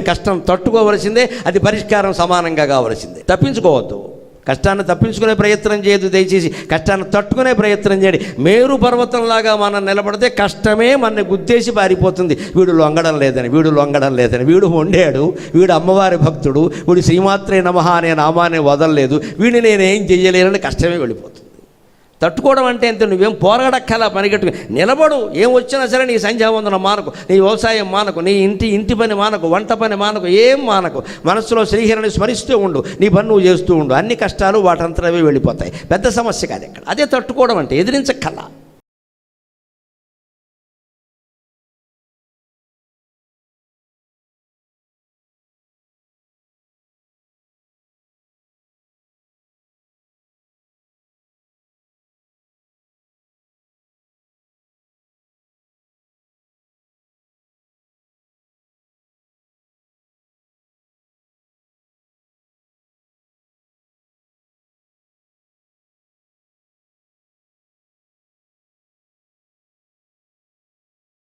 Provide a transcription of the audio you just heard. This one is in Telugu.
కష్టం తట్టుకోవలసిందే, అది పరిష్కారం సమానంగా కావలసిందే. తప్పించుకోవద్దు, కష్టాన్ని తప్పించుకునే ప్రయత్నం చేయదు, దయచేసి కష్టాన్ని తట్టుకునే ప్రయత్నం చేయండి. మేరు పర్వతంలాగా మనం నిలబడితే కష్టమే మన గుద్దేసి పారిపోతుంది. వీడు లొంగడం లేదని, వీడు లొంగడం లేదని, వీడు వండాడు, వీడు అమ్మవారి భక్తుడు, వీడు శ్రీమాత్రే నమః అనే నామాన్ని వదలలేదు, వీడిని నేనేం చెయ్యలేనని కష్టమే వెళ్ళిపోతుంది. తట్టుకోవడం అంటే ఎంత, నువ్వేం పోరాడక్కలా పనిగట్టుకు నిలబడు. ఏం వచ్చినా సరే నీ సంధ్యావందనం మానకు, నీ వ్యవసాయం మానకు, నీ ఇంటి పని మానకు, వంట పని మానకు, ఏం మానకు. మనస్సులో శ్రీహరిని స్మరిస్తూ ఉండు, నీ పని నువ్వు చేస్తూ ఉండు. అన్ని కష్టాలు వాటంతరవే వెళ్ళిపోతాయి. పెద్ద సమస్య కాదు ఇక్కడ. అదే తట్టుకోవడం అంటే, ఎదిరించక్కలా.